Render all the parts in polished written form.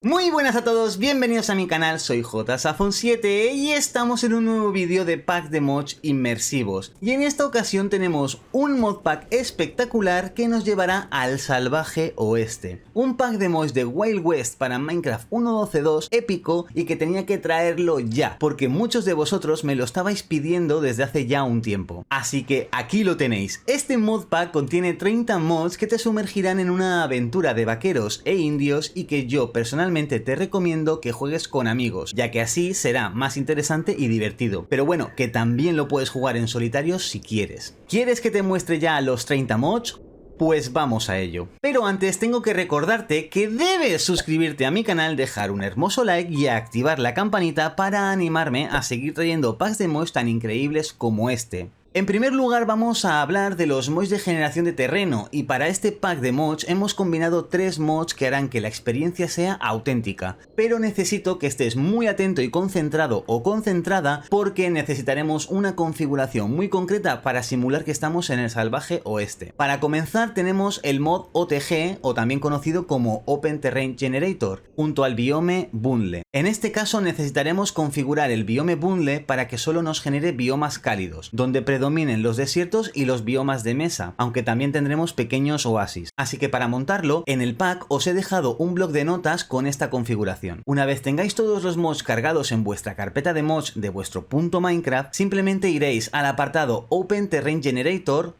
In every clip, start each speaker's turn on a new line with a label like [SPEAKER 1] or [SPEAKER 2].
[SPEAKER 1] Muy buenas a todos, bienvenidos a mi canal, soy JSafon7 y estamos en un nuevo vídeo de pack de mods inmersivos. Y en esta ocasión tenemos un modpack espectacular que nos llevará al salvaje oeste. Un pack de mods de Wild West para Minecraft 1.12.2 épico y que tenía que traerlo ya, porque muchos de vosotros me lo estabais pidiendo desde hace ya un tiempo. Así que aquí lo tenéis. Este modpack contiene 30 mods que te sumergirán en una aventura de vaqueros e indios y que yo personalmente te recomiendo que juegues con amigos, ya que así será más interesante y divertido. Pero bueno, que también lo puedes jugar en solitario si quieres. ¿Quieres que te muestre ya los 30 mods? Pues vamos a ello. Pero antes tengo que recordarte que debes suscribirte a mi canal, dejar un hermoso like y activar la campanita para animarme a seguir trayendo packs de mods tan increíbles como este. En primer lugar vamos a hablar de los mods de generación de terreno y para este pack de mods hemos combinado 3 mods que harán que la experiencia sea auténtica, pero necesito que estés muy atento y concentrado o concentrada porque necesitaremos una configuración muy concreta para simular que estamos en el salvaje oeste. Para comenzar tenemos el mod OTG o también conocido como Open Terrain Generator junto al biome Bundle. En este caso necesitaremos configurar el biome Bundle para que solo nos genere biomas cálidos, donde predominen los desiertos y los biomas de mesa, aunque también tendremos pequeños oasis. Así que para montarlo, en el pack os he dejado un bloc de notas con esta configuración. Una vez tengáis todos los mods cargados en vuestra carpeta de mods de vuestro .minecraft, simplemente iréis al apartado Open Terrain Generator,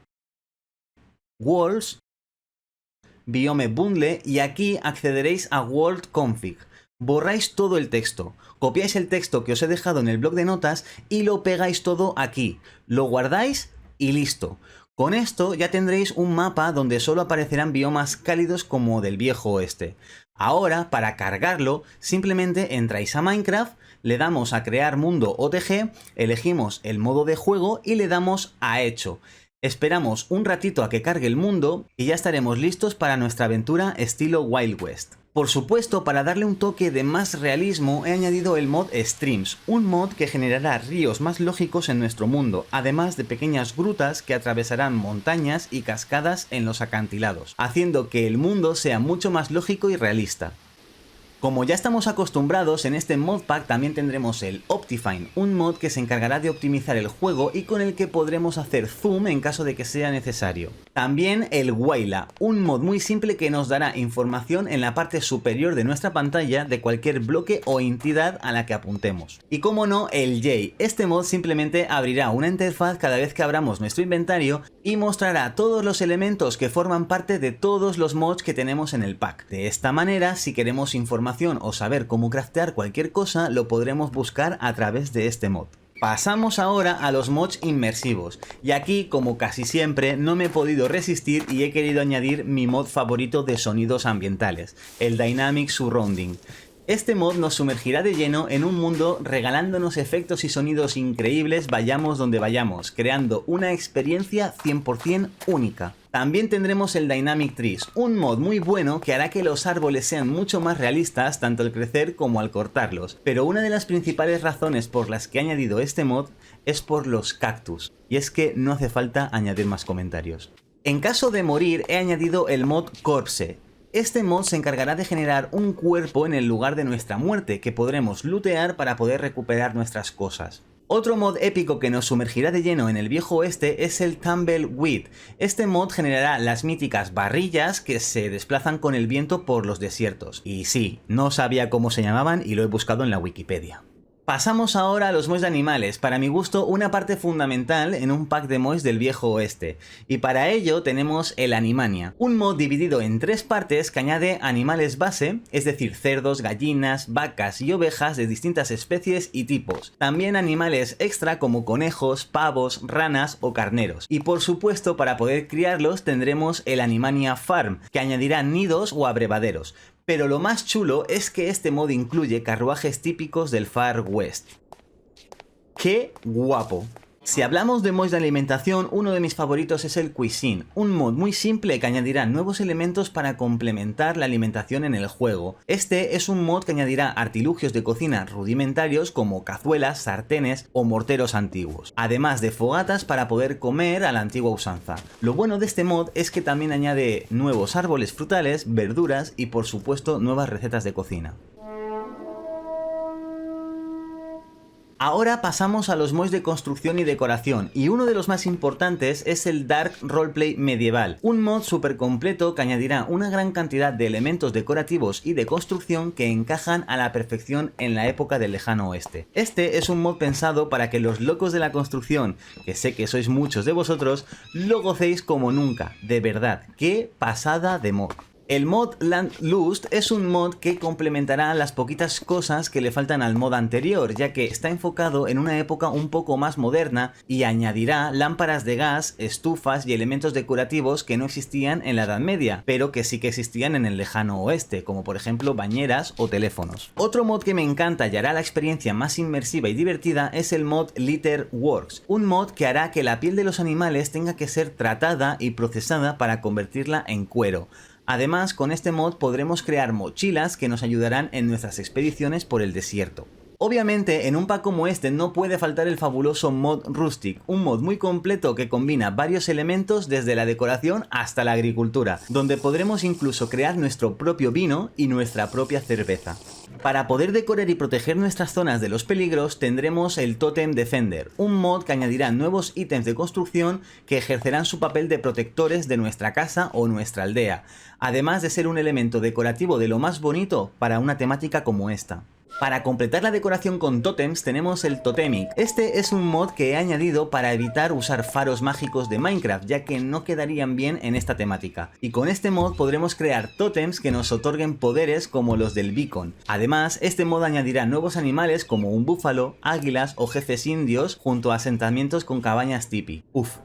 [SPEAKER 1] Worlds, Biome Bundle y aquí accederéis a World Config. Borráis todo el texto, copiáis el texto que os he dejado en el bloc de notas y lo pegáis todo aquí, lo guardáis y listo. Con esto ya tendréis un mapa donde solo aparecerán biomas cálidos como del viejo oeste. Ahora, para cargarlo, simplemente entráis a Minecraft, le damos a crear mundo OTG, elegimos el modo de juego y le damos a hecho. Esperamos un ratito a que cargue el mundo y ya estaremos listos para nuestra aventura estilo Wild West. Por supuesto, para darle un toque de más realismo he añadido el mod Streams, un mod que generará ríos más lógicos en nuestro mundo, además de pequeñas grutas que atravesarán montañas y cascadas en los acantilados, haciendo que el mundo sea mucho más lógico y realista. Como ya estamos acostumbrados, en este modpack también tendremos el Optifine, un mod que se encargará de optimizar el juego y con el que podremos hacer zoom en caso de que sea necesario. También el Waila, un mod muy simple que nos dará información en la parte superior de nuestra pantalla de cualquier bloque o entidad a la que apuntemos. Y como no, el Jay, este mod simplemente abrirá una interfaz cada vez que abramos nuestro inventario y mostrará todos los elementos que forman parte de todos los mods que tenemos en el pack. De esta manera, si queremos información o saber cómo craftear cualquier cosa, lo podremos buscar a través de este mod. Pasamos ahora a los mods inmersivos, y aquí, como casi siempre, no me he podido resistir y he querido añadir mi mod favorito de sonidos ambientales, el Dynamic Surrounding. Este mod nos sumergirá de lleno en un mundo regalándonos efectos y sonidos increíbles vayamos donde vayamos, creando una experiencia 100% única. También tendremos el Dynamic Trees, un mod muy bueno que hará que los árboles sean mucho más realistas tanto al crecer como al cortarlos, pero una de las principales razones por las que he añadido este mod es por los cactus, y es que no hace falta añadir más comentarios. En caso de morir he añadido el mod Corpse. Este mod se encargará de generar un cuerpo en el lugar de nuestra muerte que podremos lootear para poder recuperar nuestras cosas. Otro mod épico que nos sumergirá de lleno en el viejo oeste es el Tumbleweed. Este mod generará las míticas barrillas que se desplazan con el viento por los desiertos. Y sí, no sabía cómo se llamaban y lo he buscado en la Wikipedia. Pasamos ahora a los mods de animales, para mi gusto una parte fundamental en un pack de mods del viejo oeste, y para ello tenemos el Animania, un mod dividido en 3 partes que añade animales base, es decir cerdos, gallinas, vacas y ovejas de distintas especies y tipos, también animales extra como conejos, pavos, ranas o carneros, y por supuesto para poder criarlos tendremos el Animania Farm, que añadirá nidos o abrevaderos. Pero lo más chulo es que este mod incluye carruajes típicos del Far West. ¡Qué guapo! Si hablamos de mods de alimentación, uno de mis favoritos es el Cuisine, un mod muy simple que añadirá nuevos elementos para complementar la alimentación en el juego. Este es un mod que añadirá artilugios de cocina rudimentarios como cazuelas, sartenes o morteros antiguos, además de fogatas para poder comer a la antigua usanza. Lo bueno de este mod es que también añade nuevos árboles frutales, verduras y por supuesto nuevas recetas de cocina. Ahora pasamos a los mods de construcción y decoración, y uno de los más importantes es el Dark Roleplay Medieval, un mod súper completo que añadirá una gran cantidad de elementos decorativos y de construcción que encajan a la perfección en la época del lejano oeste. Este es un mod pensado para que los locos de la construcción, que sé que sois muchos de vosotros, lo gocéis como nunca, de verdad, qué pasada de mod. El mod Landlust es un mod que complementará las poquitas cosas que le faltan al mod anterior, ya que está enfocado en una época un poco más moderna y añadirá lámparas de gas, estufas y elementos decorativos que no existían en la Edad Media, pero que sí que existían en el lejano oeste, como por ejemplo bañeras o teléfonos. Otro mod que me encanta y hará la experiencia más inmersiva y divertida es el mod Litter Works, un mod que hará que la piel de los animales tenga que ser tratada y procesada para convertirla en cuero. Además, con este mod podremos crear mochilas que nos ayudarán en nuestras expediciones por el desierto. Obviamente, en un pack como este no puede faltar el fabuloso mod Rustic, un mod muy completo que combina varios elementos desde la decoración hasta la agricultura, donde podremos incluso crear nuestro propio vino y nuestra propia cerveza. Para poder decorar y proteger nuestras zonas de los peligros tendremos el Totem Defender, un mod que añadirá nuevos ítems de construcción que ejercerán su papel de protectores de nuestra casa o nuestra aldea, además de ser un elemento decorativo de lo más bonito para una temática como esta. Para completar la decoración con tótems tenemos el Totemic. Este es un mod que he añadido para evitar usar faros mágicos de Minecraft, ya que no quedarían bien en esta temática. Y con este mod podremos crear tótems que nos otorguen poderes como los del beacon. Además, este mod añadirá nuevos animales como un búfalo, águilas o jefes indios junto a asentamientos con cabañas tipi. Uf.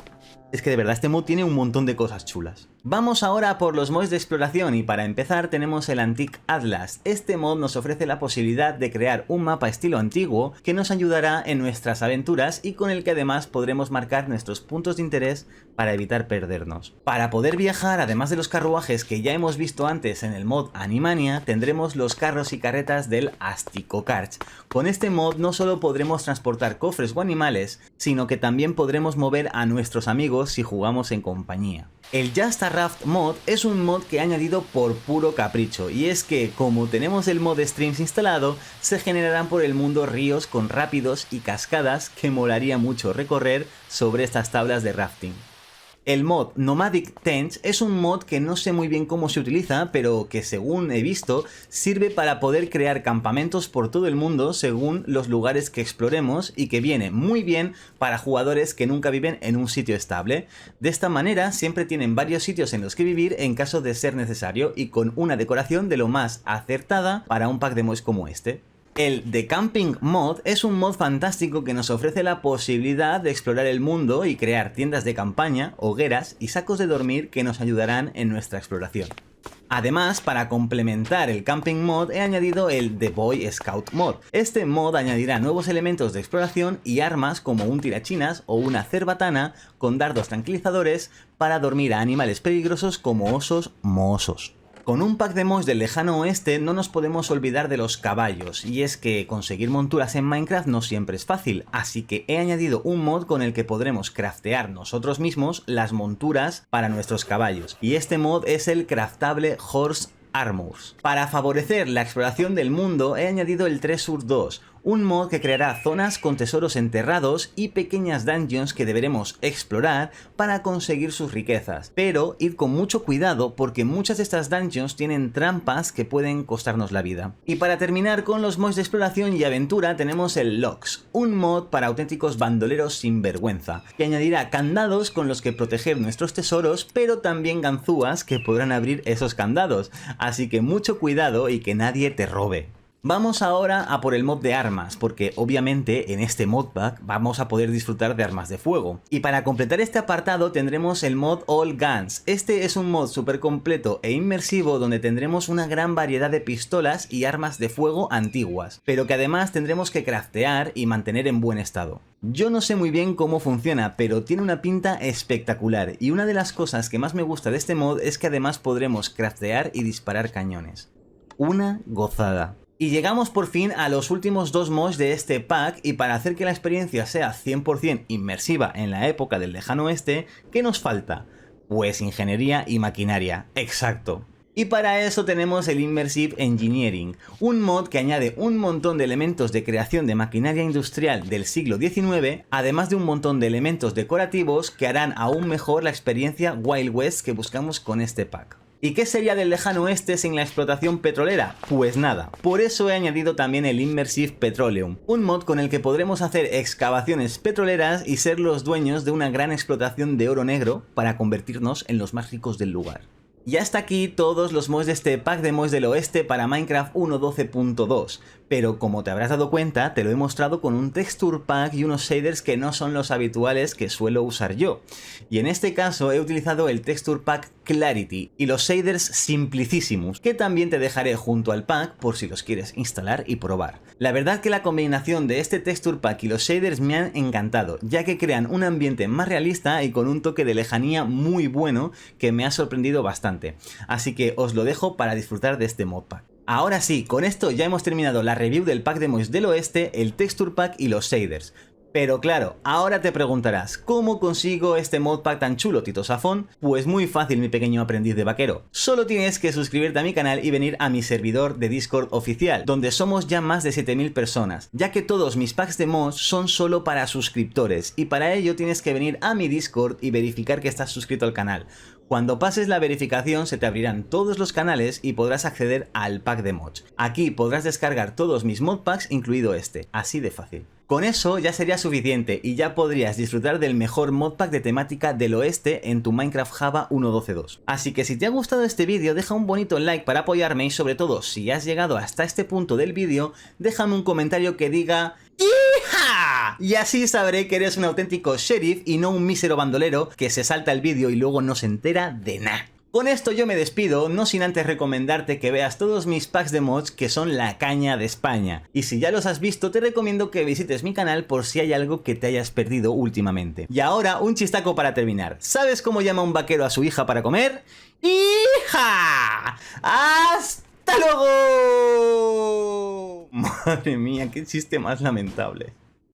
[SPEAKER 1] Es que de verdad este mod tiene un montón de cosas chulas. Vamos ahora por los mods de exploración y para empezar tenemos el Antique Atlas. Este mod nos ofrece la posibilidad de crear un mapa estilo antiguo que nos ayudará en nuestras aventuras y con el que además podremos marcar nuestros puntos de interés para evitar perdernos. Para poder viajar, además de los carruajes que ya hemos visto antes en el mod Animania, tendremos los carros y carretas del Astico Carch. Con este mod no solo podremos transportar cofres o animales, sino que también podremos mover a nuestros amigos si jugamos en compañía. El Just a Raft mod es un mod que he añadido por puro capricho, y es que como tenemos el mod Streams instalado, se generarán por el mundo ríos con rápidos y cascadas que molaría mucho recorrer sobre estas tablas de rafting. El mod Nomadic Tents es un mod que no sé muy bien cómo se utiliza, pero que según he visto sirve para poder crear campamentos por todo el mundo según los lugares que exploremos y que viene muy bien para jugadores que nunca viven en un sitio estable. De esta manera siempre tienen varios sitios en los que vivir en caso de ser necesario y con una decoración de lo más acertada para un pack de mods como este. El The Camping Mod es un mod fantástico que nos ofrece la posibilidad de explorar el mundo y crear tiendas de campaña, hogueras y sacos de dormir que nos ayudarán en nuestra exploración. Además, para complementar el Camping Mod he añadido el The Boy Scout Mod. Este mod añadirá nuevos elementos de exploración y armas como un tirachinas o una cerbatana con dardos tranquilizadores para dormir a animales peligrosos como osos mohosos. Con un pack de mods del lejano oeste no nos podemos olvidar de los caballos, y es que conseguir monturas en Minecraft no siempre es fácil, así que he añadido un mod con el que podremos craftear nosotros mismos las monturas para nuestros caballos, y este mod es el Craftable Horse Armors. Para favorecer la exploración del mundo he añadido el Treasure 2, un mod que creará zonas con tesoros enterrados y pequeñas dungeons que deberemos explorar para conseguir sus riquezas. Pero id con mucho cuidado porque muchas de estas dungeons tienen trampas que pueden costarnos la vida. Y para terminar con los mods de exploración y aventura tenemos el Locks, un mod para auténticos bandoleros sin vergüenza, que añadirá candados con los que proteger nuestros tesoros, pero también ganzúas que podrán abrir esos candados, así que mucho cuidado y que nadie te robe. Vamos ahora a por el mod de armas, porque obviamente en este modpack vamos a poder disfrutar de armas de fuego. Y para completar este apartado tendremos el mod All Guns. Este es un mod súper completo e inmersivo donde tendremos una gran variedad de pistolas y armas de fuego antiguas, pero que además tendremos que craftear y mantener en buen estado. Yo no sé muy bien cómo funciona, pero tiene una pinta espectacular, y una de las cosas que más me gusta de este mod es que además podremos craftear y disparar cañones. Una gozada. Y llegamos por fin a los últimos dos mods de este pack, y para hacer que la experiencia sea 100% inmersiva en la época del lejano oeste, ¿qué nos falta? Pues ingeniería y maquinaria, exacto. Y para eso tenemos el Immersive Engineering, un mod que añade un montón de elementos de creación de maquinaria industrial del siglo XIX, además de un montón de elementos decorativos que harán aún mejor la experiencia Wild West que buscamos con este pack. ¿Y qué sería del lejano oeste sin la explotación petrolera? Pues nada, por eso he añadido también el Immersive Petroleum, un mod con el que podremos hacer excavaciones petroleras y ser los dueños de una gran explotación de oro negro para convertirnos en los más ricos del lugar. Y hasta aquí todos los mods de este pack de mods del oeste para Minecraft 1.12.2, pero como te habrás dado cuenta, te lo he mostrado con un texture pack y unos shaders que no son los habituales que suelo usar yo. Y en este caso he utilizado el texture pack Clarity y los shaders Simplicissimus, que también te dejaré junto al pack por si los quieres instalar y probar. La verdad que la combinación de este texture pack y los shaders me han encantado, ya que crean un ambiente más realista y con un toque de lejanía muy bueno que me ha sorprendido bastante. Así que os lo dejo para disfrutar de este modpack. Ahora sí, con esto ya hemos terminado la review del pack de mods del oeste, el texture pack y los shaders. Pero claro, ahora te preguntarás, ¿cómo consigo este modpack tan chulo, Tito Safón? Pues muy fácil, mi pequeño aprendiz de vaquero. Solo tienes que suscribirte a mi canal y venir a mi servidor de Discord oficial, donde somos ya más de 7000 personas, ya que todos mis packs de mods son solo para suscriptores, y para ello tienes que venir a mi Discord y verificar que estás suscrito al canal. Cuando pases la verificación se te abrirán todos los canales y podrás acceder al pack de mods. Aquí podrás descargar todos mis modpacks, incluido este, así de fácil. Con eso ya sería suficiente y ya podrías disfrutar del mejor modpack de temática del oeste en tu Minecraft Java 1.12.2. Así que si te ha gustado este vídeo, deja un bonito like para apoyarme y sobre todo, si has llegado hasta este punto del vídeo, déjame un comentario que diga ¡Hija! Y así sabré que eres un auténtico sheriff y no un mísero bandolero que se salta el vídeo y luego no se entera de nada. Con esto yo me despido, no sin antes recomendarte que veas todos mis packs de mods que son la caña de España. Y si ya los has visto, te recomiendo que visites mi canal por si hay algo que te hayas perdido últimamente. Y ahora, un chistaco para terminar. ¿Sabes cómo llama un vaquero a su hija para comer? ¡Hija! ¡Hasta luego! Madre mía, qué chiste más lamentable.